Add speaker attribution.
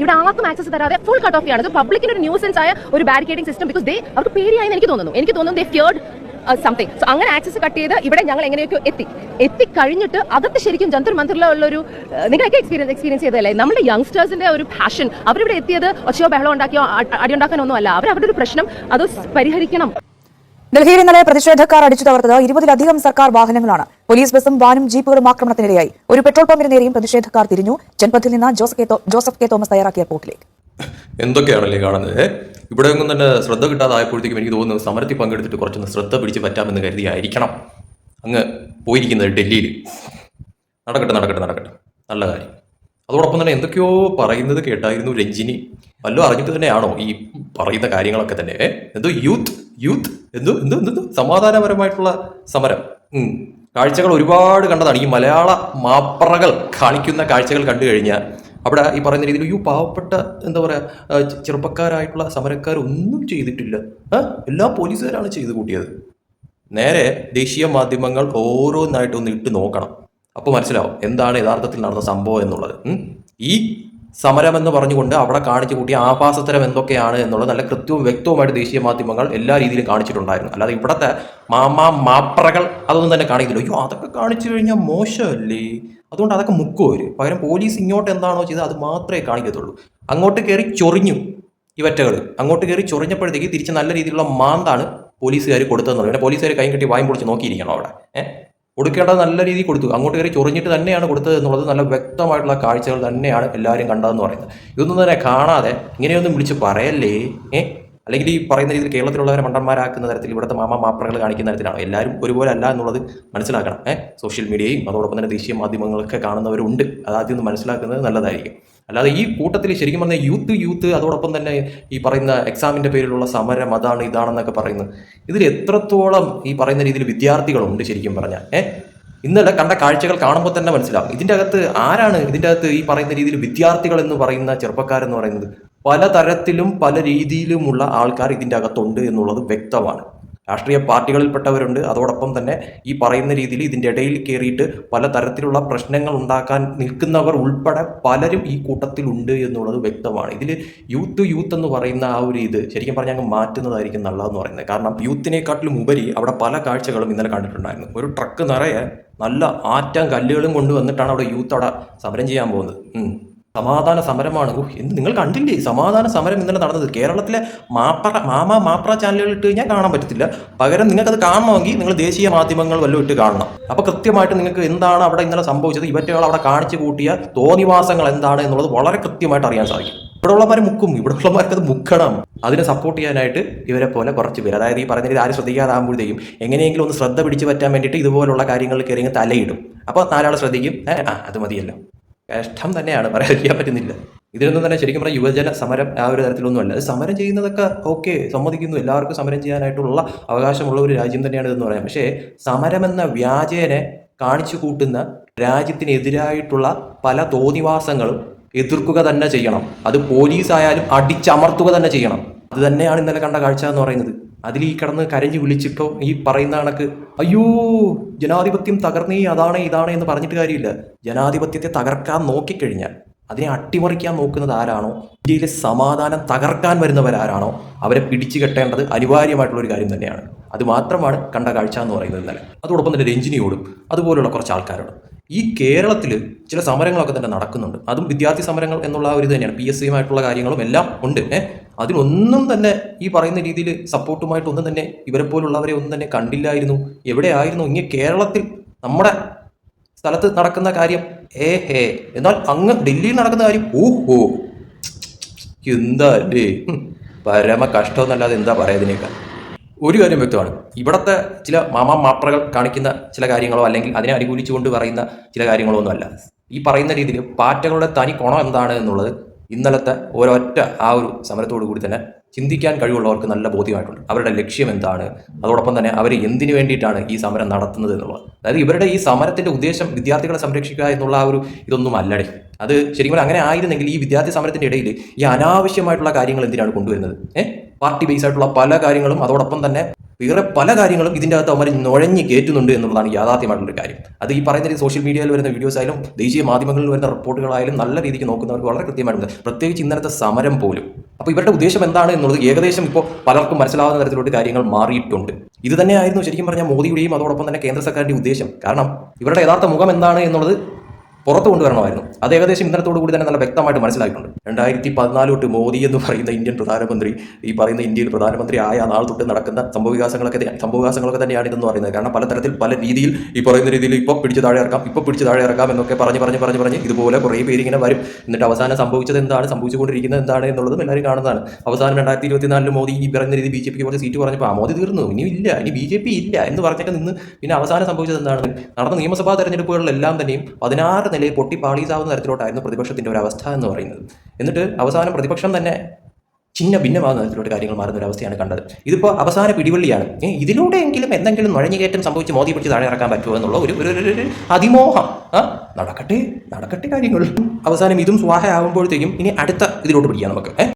Speaker 1: ഇവിടെ ആർക്കും ആക്സസ് തരാതെ ഫുൾ കട്ട് ഓഫ് ചെയ്യാണ്. പബ്ലിക്കിന് ഒരു ന്യൂസൻസ് ആയ ഒരു ബാരിക്കേഡിംഗ് സിസ്റ്റം. ബിക്കോസ് അവർക്ക് പേടിയായെന്ന് എനിക്ക് തോന്നുന്നു ദേ ഫിയർഡ് സംതിങ്. സോ അങ്ങനെ ആക്സസ് കട്ട് ചെയ്ത് ഇവിടെ ഞങ്ങൾ എങ്ങനെയൊക്കെ എത്തിക്കഴിഞ്ഞിട്ട് അകത്ത് ശരിക്കും ജന്തർ മന്ത്രിലുള്ളൊരു നിങ്ങളൊക്കെ എക്സ്പീരിയൻസ് ചെയ്തതല്ലേ നമ്മുടെ യങ്സ്റ്റേഴ്സിന്റെ ഒരു പാഷൻ. അവരിവിടെ എത്തിയത് ഒച്ചയോ ബഹളം ഉണ്ടാക്കിയോ അടിയുണ്ടാക്കാനൊന്നും അല്ല. അവരുടെ ഒരു പ്രശ്നം അത് പരിഹരിക്കണം.
Speaker 2: ഡൽഹിയിൽ ഇന്നലെ പ്രതിഷേധക്കാർ അടിച്ചു തകർത്തത് 20-ലധികം സർക്കാർ വാഹനങ്ങളാണ്. പോലീസ് ബസും വാനും ജീപ്പുകളും ആക്രമണത്തിനിരയായി. ഒരു പെട്രോൾ പമ്പിന് നേരെയും പ്രതിഷേധക്കാർ തിരിഞ്ഞു. ജൻപഥിൽ നിന്ന് ജോസഫ് കെ തോമസ് തയ്യാറാക്കിയ റിപ്പോർട്ടിലേക്ക്.
Speaker 3: എന്തൊക്കെയാണല്ലേ കാണുന്നത്? ഇവിടെ ഒന്നും തന്നെ ശ്രദ്ധ കിട്ടാതായപ്പോഴത്തേക്കും എനിക്ക് തോന്നുന്നു സമരത്തിൽ പങ്കെടുത്തിട്ട് കുറച്ചൊന്ന് ശ്രദ്ധ പിടിച്ച് പറ്റാമെന്ന് കരുതിയായിരിക്കണം അങ്ങ് പോയിരിക്കുന്നത് ഡൽഹിയിൽ. നടക്കട്ടെ നല്ല കാര്യം. അതോടൊപ്പം തന്നെ എന്തൊക്കെയോ പറയുന്നത് കേട്ടായിരുന്നു രഞ്ജിനി. വല്ലതും അറിഞ്ഞിട്ട് തന്നെയാണോ ഈ പറയുന്ന കാര്യങ്ങളൊക്കെ തന്നെ? എന്തോ യൂത്ത് എന്തോ സമാധാനപരമായിട്ടുള്ള സമരം കാഴ്ചകൾ ഒരുപാട് കണ്ടതാണ്. ഈ മലയാള മാപ്രകൾ കാണിക്കുന്ന കാഴ്ചകൾ കണ്ടു കഴിഞ്ഞാൽ അവിടെ ഈ പറയുന്ന രീതിയിൽ പാവപ്പെട്ട എന്താ പറയുക ചെറുപ്പക്കാരായിട്ടുള്ള സമരക്കാരൊന്നും ചെയ്തിട്ടില്ല. എല്ലാം പോലീസുകാരാണ് ചെയ്തു കൂട്ടിയത്. നേരെ ദേശീയ മാധ്യമങ്ങൾ ഓരോന്നായിട്ടൊന്ന് ഇട്ട് നോക്കണം. അപ്പോൾ മനസ്സിലാവും എന്താണ് യഥാർത്ഥത്തിൽ നടന്ന സംഭവം എന്നുള്ളത്. ഈ സമരം എന്ന് പറഞ്ഞുകൊണ്ട് അവിടെ കാണിച്ചു കൂട്ടിയ ആഭാസത്തരം എന്തൊക്കെയാണ് എന്നുള്ളത് നല്ല കൃത്യവും വ്യക്തവുമായിട്ട് ദേശീയ മാധ്യമങ്ങൾ എല്ലാ രീതിയിലും കാണിച്ചിട്ടുണ്ടായിരുന്നു. അല്ലാതെ ഇവിടുത്തെ മാപ്രകൾ അതൊന്നും തന്നെ കാണിക്കില്ല. അയ്യോ അതൊക്കെ കാണിച്ചു കഴിഞ്ഞാൽ മോശമല്ലേ, അതുകൊണ്ട് അതൊക്കെ മുക്കുവര്. പകരം പോലീസ് ഇങ്ങോട്ട് എന്താണോ ചെയ്തത് അത് മാത്രമേ കാണിക്കത്തുള്ളൂ. അങ്ങോട്ട് കയറി ചൊറിഞ്ഞു ഇവറ്റകൾ. അങ്ങോട്ട് കയറി ചൊറിഞ്ഞപ്പോഴത്തേക്ക് തിരിച്ച് നല്ല രീതിയിലുള്ള മാന്താണ് പോലീസുകാർ കൊടുത്തതെന്നുള്ളത്. പിന്നെ പോലീസുകാർ കൈ കെട്ടി വായും പൊളിച്ച് നോക്കിയിരിക്കണം അവിടെ. കൊടുക്കേണ്ടത് നല്ല രീതിയിൽ കൊടുത്തു. അങ്ങോട്ട് കയറി ചൊറിഞ്ഞിട്ട് തന്നെയാണ് കൊടുത്തത് എന്നുള്ളത് നല്ല വ്യക്തമായിട്ടുള്ള കാഴ്ചകൾ തന്നെയാണ് എല്ലാവരും കണ്ടതെന്ന് പറയുന്നത്. ഇതൊന്നും തന്നെ കാണാതെ ഇങ്ങനെയൊന്നും വിളിച്ച് പറയല്ലേ. അല്ലെങ്കിൽ ഈ പറയുന്ന രീതിയിൽ കേരളത്തിലുള്ളവരെ മണ്ടന്മാരാക്കുന്ന തരത്തിൽ ഇവിടുത്തെ മാപ്രകൾ കാണിക്കുന്ന തരത്തിലാണ്. എല്ലാവരും ഒരുപോലെ അല്ല എന്നുള്ളത് മനസ്സിലാക്കണം. സോഷ്യൽ മീഡിയയും അതോടൊപ്പം തന്നെ ദേശീയ മാധ്യമങ്ങളൊക്കെ കാണുന്നവരുണ്ട്. അതാദ്യം ഒന്ന് മനസ്സിലാക്കുന്നത് നല്ലതായിരിക്കും. അല്ലാതെ ഈ കൂട്ടത്തിൽ ശരിക്കും പറഞ്ഞാൽ യൂത്ത് അതോടൊപ്പം തന്നെ ഈ പറയുന്ന എക്സാമിൻ്റെ പേരിലുള്ള സമരം അതാണ് ഇതാണെന്നൊക്കെ പറയുന്നത്. ഇതിൽ എത്രത്തോളം ഈ പറയുന്ന രീതിയിൽ വിദ്യാർത്ഥികളുണ്ട് ശരിക്കും പറഞ്ഞാൽ. ഇന്നലെ കണ്ട കാഴ്ചകൾ കാണുമ്പോൾ തന്നെ മനസ്സിലാവും ഇതിൻ്റെ അകത്ത് ആരാണ് ഇതിൻ്റെ അകത്ത് ഈ പറയുന്ന രീതിയിൽ വിദ്യാർത്ഥികൾ എന്ന് പറയുന്ന ചെറുപ്പക്കാരെന്ന് പറയുന്നത്. പലതരത്തിലും പല രീതിയിലുമുള്ള ആൾക്കാർ ഇതിൻ്റെ അകത്തുണ്ട് എന്നുള്ളത് വ്യക്തമാണ്. രാഷ്ട്രീയ പാർട്ടികളിൽപ്പെട്ടവരുണ്ട്. അതോടൊപ്പം തന്നെ ഈ പറയുന്ന രീതിയിൽ ഇതിൻ്റെ ഇടയിൽ കയറിയിട്ട് പലതരത്തിലുള്ള പ്രശ്നങ്ങൾ ഉണ്ടാക്കാൻ നിൽക്കുന്നവർ ഉൾപ്പെടെ പലരും ഈ കൂട്ടത്തിലുണ്ട് എന്നുള്ളത് വ്യക്തമാണ്. ഇതിൽ യൂത്ത് എന്ന് പറയുന്ന ആ ഒരു ഇത് ശരിക്കും പറഞ്ഞാൽ അങ്ങ് മാറ്റുന്നതായിരിക്കും നല്ലതെന്ന് പറയുന്നത്. കാരണം യൂത്തിനെക്കാട്ടിലും ഉപരി അവിടെ പല കാഴ്ചകളും ഇന്നലെ കണ്ടിട്ടുണ്ടായിരുന്നു. ഒരു ട്രക്ക് നിറയെ നല്ല ആറ്റം കല്ലുകളും കൊണ്ടുവന്നിട്ടാണ് അവിടെ യൂത്ത് അവിടെ സമരം ചെയ്യാൻ പോകുന്നത്. സമാധാന സമരമാണ്. എന്ത് നിങ്ങൾ കണ്ടില്ലേ സമാധാന സമരം ഇന്നലെ നടന്നത്? കേരളത്തിലെ മാപ്ര ചാനലുകൾ ഇട്ട് കഴിഞ്ഞാൽ കാണാൻ പറ്റത്തില്ല. പകരം നിങ്ങൾക്കത് കാണണമെങ്കിൽ നിങ്ങൾ ദേശീയ മാധ്യമങ്ങൾ വല്ലതും ഇട്ട് കാണണം. അപ്പോൾ കൃത്യമായിട്ട് നിങ്ങൾക്ക് എന്താണ് അവിടെ ഇന്നലെ സംഭവിച്ചത്, ഇവറ്റകൾ അവിടെ കാണിച്ചു കൂട്ടിയ തോന്നിവാസങ്ങൾ എന്താണ് എന്നുള്ളത് വളരെ കൃത്യമായിട്ട് അറിയാൻ സാധിക്കും. ഇവിടെയുള്ളവർ ഇവിടെയുള്ളവർക്ക് അത് മുക്കണം. അതിനെ സപ്പോർട്ട് ചെയ്യാനായിട്ട് ഇവരെ പോലെ കുറച്ച് പേര്, അതായത് ഈ പറയുന്ന ആരും ശ്രദ്ധിക്കാതാകുമ്പോഴത്തേക്കും എങ്ങനെയെങ്കിലും ഒന്ന് ശ്രദ്ധ പിടിച്ച് പറ്റാൻ വേണ്ടിയിട്ട് ഇതുപോലുള്ള കാര്യങ്ങളിൽ കയറി തലയിടും. അപ്പോൾ നാലാൾ ശ്രദ്ധിക്കും. അത് മതിയല്ലോ. കഷ്ടം തന്നെയാണ്, പറയാൻ പറ്റുന്നില്ല. ഇതിനൊന്നും തന്നെ ശരിക്കും പറഞ്ഞാൽ യുവജന സമരം ആ ഒരു തരത്തിലൊന്നുമല്ല. സമരം ചെയ്യുന്നതൊക്കെ ഓക്കെ, സമ്മതിക്കുന്നു. എല്ലാവർക്കും സമരം ചെയ്യാനായിട്ടുള്ള അവകാശമുള്ള ഒരു രാജ്യം തന്നെയാണ് ഇതെന്ന് പറയാം. പക്ഷേ സമരമെന്ന വ്യാജേനെ കാണിച്ചു കൂട്ടുന്ന രാജ്യത്തിനെതിരായിട്ടുള്ള പല തോന്നിവാസങ്ങളും എതിർക്കുക തന്നെ ചെയ്യണം. അത് പോലീസായാലും അടിച്ചമർത്തുക തന്നെ ചെയ്യണം. അത് തന്നെയാണ് ഇന്നലെ കണ്ട കാഴ്ച എന്ന് പറയുന്നത്. അതിൽ ഈ കിടന്ന് കരഞ്ഞു വിളിച്ചിട്ടോ ഈ പറയുന്ന കണക്ക് അയ്യോ ജനാധിപത്യം തകർന്നേ അതാണ് ഇതാണ് എന്ന് പറഞ്ഞിട്ട് കാര്യമില്ല. ജനാധിപത്യത്തെ തകർക്കാൻ നോക്കിക്കഴിഞ്ഞാൽ അതിനെ അട്ടിമറിക്കാൻ നോക്കുന്നത് ആരാണോ, ഇന്ത്യയിലെ സമാധാനം തകർക്കാൻ വരുന്നവരാരാണോ അവരെ പിടിച്ചു കെട്ടേണ്ടത് അനിവാര്യമായിട്ടുള്ളൊരു കാര്യം തന്നെയാണ്. അത് മാത്രമാണ് കണ്ട കാഴ്ച എന്ന് പറയുന്നത് ഇന്നലെ. അതോടൊപ്പം തന്നെ രഞ്ജിനിയോടും അതുപോലുള്ള കുറച്ച് ആൾക്കാരോടും ഈ കേരളത്തിൽ ചില സമരങ്ങളൊക്കെ തന്നെ നടക്കുന്നുണ്ട്. അതും വിദ്യാർത്ഥി സമരങ്ങൾ എന്നുള്ള ഒരു ഇത് തന്നെയാണ്. PSC യുമായിട്ടുള്ള കാര്യങ്ങളും എല്ലാം ഉണ്ട്. അതിനൊന്നും തന്നെ ഈ പറയുന്ന രീതിയിൽ സപ്പോർട്ടുമായിട്ടൊന്നും തന്നെ ഇവരെ പോലുള്ളവരെ ഒന്നും തന്നെ കണ്ടില്ലായിരുന്നു. എവിടെയായിരുന്നു ഇങ്ങനെ കേരളത്തിൽ നമ്മുടെ സ്ഥലത്ത് നടക്കുന്ന കാര്യം? എന്നാൽ അങ്ങ് ഡൽഹിയിൽ നടക്കുന്ന കാര്യം ഓഹോ എന്താ അല്ലേ, പരമ കഷ്ടമെന്നല്ലാതെ എന്താ പറയാതിനേക്കാൾ. ഒരു കാര്യം വ്യക്തമാണ്, ഇവിടുത്തെ ചില മാപ്രകൾ കാണിക്കുന്ന ചില കാര്യങ്ങളോ അല്ലെങ്കിൽ അതിനെ അനുകൂലിച്ചുകൊണ്ട് പറയുന്ന ചില കാര്യങ്ങളോ ഒന്നുമല്ല. ഈ പറയുന്ന രീതിയിൽ പാറ്റകളുടെ തനി ഗുണം എന്താണ് എന്നുള്ളത് ഇന്നലത്തെ ഒരൊറ്റ ആ ഒരു സമരത്തോടു കൂടി തന്നെ ചിന്തിക്കാൻ കഴിവുള്ളവർക്ക് നല്ല ബോധ്യമായിട്ടുണ്ട്. അവരുടെ ലക്ഷ്യം എന്താണ്, അതോടൊപ്പം തന്നെ അവർ എന്തിനു വേണ്ടിയിട്ടാണ് ഈ സമരം നടത്തുന്നത് എന്നുള്ളത്. അതായത് ഇവരുടെ ഈ സമരത്തിന്റെ ഉദ്ദേശം വിദ്യാർത്ഥികളെ സംരക്ഷിക്കുക എന്നുള്ള ആ ഒരു ഇതൊന്നും അല്ലടേ. അത് ശരിക്കും അങ്ങനെ ആയിരുന്നെങ്കിൽ ഈ വിദ്യാർത്ഥി സമരത്തിന്റെ ഇടയിൽ ഈ അനാവശ്യമായിട്ടുള്ള കാര്യങ്ങൾ എന്തിനാണ് കൊണ്ടുവരുന്നത്? പാർട്ടി ബേസ് ആയിട്ടുള്ള പല കാര്യങ്ങളും അതോടൊപ്പം തന്നെ വേറെ പല കാര്യങ്ങളും ഇതിൻ്റെ അകത്ത് അവർ നുഴഞ്ഞ് കയറ്റുന്നുണ്ട് എന്നുള്ളതാണ് യാഥാർത്ഥ്യമായിട്ടുള്ളൊരു കാര്യം. അത് ഈ പറയുന്ന സോഷ്യൽ മീഡിയയിൽ വരുന്ന വീഡിയോസ് ആയാലും ദേശീയ മാധ്യമങ്ങളിൽ വരുന്ന റിപ്പോർട്ടുകളായാലും നല്ല രീതിക്ക് നോക്കുന്നവർക്ക് വളരെ കൃത്യമായിട്ടുണ്ട്, പ്രത്യേകിച്ച് ഇന്നലത്തെ സമരം പോലും. അപ്പോൾ ഇവരുടെ ഉദ്ദേശം എന്താണ് എന്നുള്ളത് ഏകദേശം ഇപ്പോൾ പലർക്കും മനസ്സിലാവുന്ന തരത്തിലോട്ട് കാര്യങ്ങൾ മാറിയിട്ടുണ്ട്. ഇത് തന്നെയായിരുന്നു ശരിക്കും പറഞ്ഞാൽ മോദിയുടെയും അതോടൊപ്പം തന്നെ കേന്ദ്ര സർക്കാരിൻ്റെ ഉദ്ദേശം. കാരണം ഇവരുടെ യഥാർത്ഥ മുഖം എന്താണ് എന്നുള്ളത് പുറത്തു കൊണ്ടുവരണമായിരുന്നു. അത് ഏകദേശം ഇന്നലത്തോടു കൂടി തന്നെ നല്ല വ്യക്തമായിട്ട് മനസ്സിലായിട്ടുണ്ട്. 2014 തൊട്ട് മോദി എന്ന് പറയുന്ന ഇന്ത്യൻ പ്രധാനമന്ത്രി, ഈ പറയുന്ന ഇന്ത്യയിൽ പ്രധാനമന്ത്രി ആയ നാൾ തൊട്ട് നടക്കുന്ന സംഭവവികാസങ്ങളൊക്കെ തന്നെയാണ് ഇതെന്ന് പറയുന്നത്. കാരണം പലതരത്തിൽ പല രീതിയിൽ ഈ പറയുന്ന രീതിയിൽ ഇപ്പോൾ പിടിച്ച് താഴെ ഇറക്കാം എന്നൊക്കെ പറഞ്ഞ് ഇതുപോലെ കുറേ പേര് ഇങ്ങനെ വരും. എന്നിട്ട് അവസാനം സംഭവിച്ചത് എന്താണ്, സംഭവിച്ചുകൊണ്ടിരിക്കുന്നത് എന്താണ് എന്നുള്ളതും എല്ലാവരും കാണുന്നതാണ്. അവസാനം 2024 മോദി ഈ പറയുന്ന രീതി BJP കുറച്ച് സീറ്റ് പറഞ്ഞപ്പോൾ മോദി തീർന്നു, ഇനി BJP ഇല്ല എന്ന് പറഞ്ഞിട്ട് നിന്ന് പിന്നെ അവസാനം സംഭവിച്ചത് എന്താണ്, നടന്ന നിയമസഭാ തെരഞ്ഞെടുപ്പുകളിലെല്ലാം തന്നെയും 16 നിലയിൽ പൊട്ടി പാളീസാവുന്ന തരത്തിലോട്ടായിരുന്നു പ്രതിപക്ഷത്തിന്റെ ഒരു അവസ്ഥ എന്ന് പറയുന്നത്. എന്നിട്ട് അവസാനം പ്രതിപക്ഷം തന്നെ ചിഹ്ന ഭിന്നമാകുന്ന തരത്തിലോട്ട് കാര്യങ്ങൾ മാറുന്ന ഒരു അവസ്ഥയാണ് കണ്ടത്. ഇതിപ്പോൾ അവസാന പിടിവള്ളിയാണ്. ഇതിലൂടെയെങ്കിലും എന്തെങ്കിലും നുഴഞ്ഞുകയറ്റം സംഭവിച്ച് മോദി പിടിച്ച് താഴെ ഇറക്കാൻ പറ്റുമോ എന്നുള്ള ഒരു അതിമോഹം. നടക്കട്ടെ കാര്യങ്ങൾ. അവസാനം ഇതും സ്വാഹ ആകുമ്പോഴത്തേക്കും ഇനി അടുത്ത ഇതിലോട്ട് പിടിക്കാം നമുക്ക്.